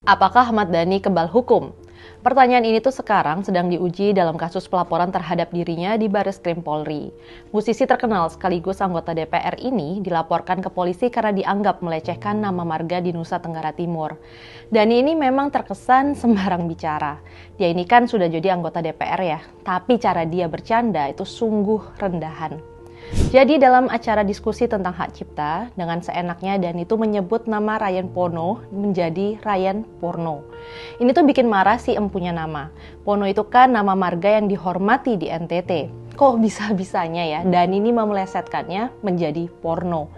Apakah Ahmad Dhani kebal hukum? Pertanyaan ini tuh sekarang sedang diuji dalam kasus pelaporan terhadap dirinya di Bareskrim Polri. Musisi terkenal sekaligus anggota DPR ini dilaporkan ke polisi karena dianggap melecehkan nama marga di Nusa Tenggara Timur. Dhani ini memang terkesan sembarang bicara. Dia ini kan sudah jadi anggota DPR ya, tapi cara dia bercanda itu sungguh rendahan. Jadi dalam acara diskusi tentang hak cipta, dengan seenaknya Dhani itu menyebut nama Ryan Pono menjadi Ryan Porno. Ini tuh bikin marah si empunya nama. Pono itu kan nama marga yang dihormati di NTT. Kok bisa-bisanya ya Dhani ini memelesetkannya menjadi porno?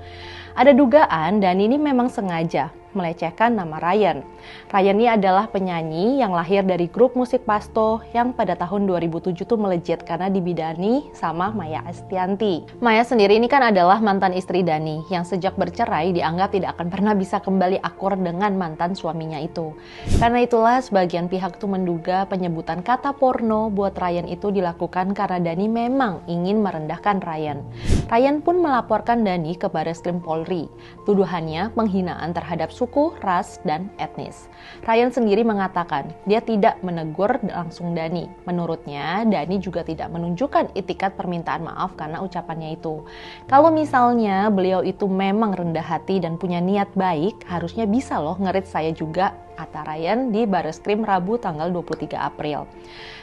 Ada dugaan Dhani ini memang sengaja melecehkan nama Ryan. Ryan ini adalah penyanyi yang lahir dari grup musik Pasto yang pada tahun 2007 tuh melejit karena dibidani sama Maya Estianty. Maya sendiri ini kan adalah mantan istri Dhani yang sejak bercerai dianggap tidak akan pernah bisa kembali akur dengan mantan suaminya itu. Karena itulah sebagian pihak tuh menduga penyebutan kata porno buat Ryan itu dilakukan karena Dhani memang ingin merendahkan Ryan. Ryan pun melaporkan Dhani ke Bareskrim Polri. Tuduhannya penghinaan terhadap suku, ras, dan etnis. Ryan sendiri mengatakan dia tidak menegur langsung Dhani. Menurutnya, Dhani juga tidak menunjukkan itikat permintaan maaf karena ucapannya itu. Kalau misalnya beliau itu memang rendah hati dan punya niat baik, harusnya bisa loh ngerit saya juga, kata Ryan di Bareskrim Rabu tanggal 23 April.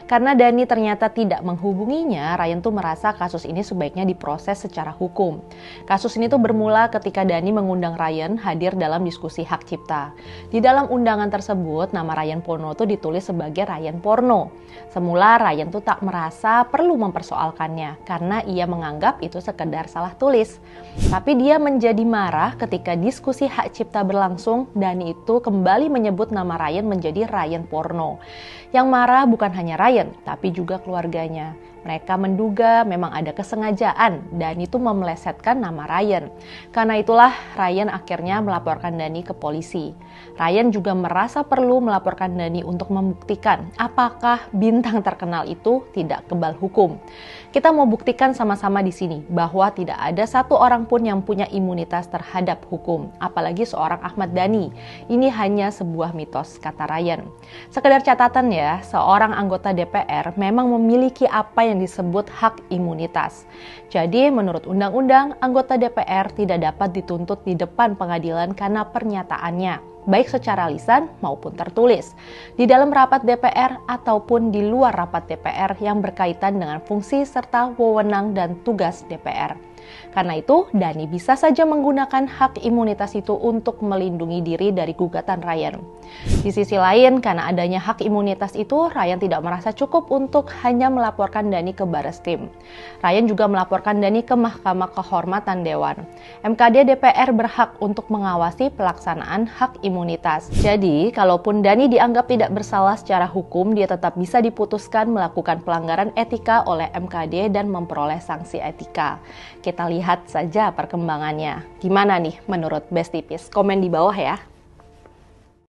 Karena Dhani ternyata tidak menghubunginya, Ryan tuh merasa kasus ini sebaiknya diproses secara hukum. Kasus ini tuh bermula ketika Dhani mengundang Ryan hadir dalam diskusi hak cipta. Di dalam undangan tersebut, nama Ryan Pono tuh ditulis sebagai Ryan Porno. Semula Ryan tuh tak merasa perlu mempersoalkannya karena ia menganggap itu sekedar salah tulis. Tapi dia menjadi marah ketika diskusi hak cipta berlangsung, Dhani itu kembali menyebut nama Ryan menjadi Ryan Porno. Yang marah bukan hanya Ryan, tapi juga keluarganya. Mereka menduga memang ada kesengajaan dan itu memelesetkan nama Ryan. Karena itulah Ryan akhirnya melaporkan Dhani ke polisi. Ryan juga merasa perlu melaporkan Dhani untuk membuktikan apakah bintang terkenal itu tidak kebal hukum. Kita mau buktikan sama-sama di sini bahwa tidak ada satu orang pun yang punya imunitas terhadap hukum, apalagi seorang Ahmad Dhani. Ini hanya sebuah mitos, kata Ryan. Sekedar catatan ya, seorang anggota DPR memang memiliki apa yang disebut hak imunitas. Jadi menurut undang-undang, anggota DPR tidak dapat dituntut di depan pengadilan karena pernyataannya, baik secara lisan maupun tertulis, di dalam rapat DPR ataupun di luar rapat DPR yang berkaitan dengan fungsi serta wewenang dan tugas DPR. Karena itu, Dhani bisa saja menggunakan hak imunitas itu untuk melindungi diri dari gugatan Ryan. Di sisi lain, karena adanya hak imunitas itu, Ryan tidak merasa cukup untuk hanya melaporkan Dhani ke Bareskrim. Ryan juga melaporkan Dhani ke Mahkamah Kehormatan Dewan. MKD DPR berhak untuk mengawasi pelaksanaan hak imunitas. Jadi, kalaupun Dhani dianggap tidak bersalah secara hukum, dia tetap bisa diputuskan melakukan pelanggaran etika oleh MKD dan memperoleh sanksi etika. Kita lihat saja perkembangannya. Gimana nih menurut Bestipis? Komen di bawah ya.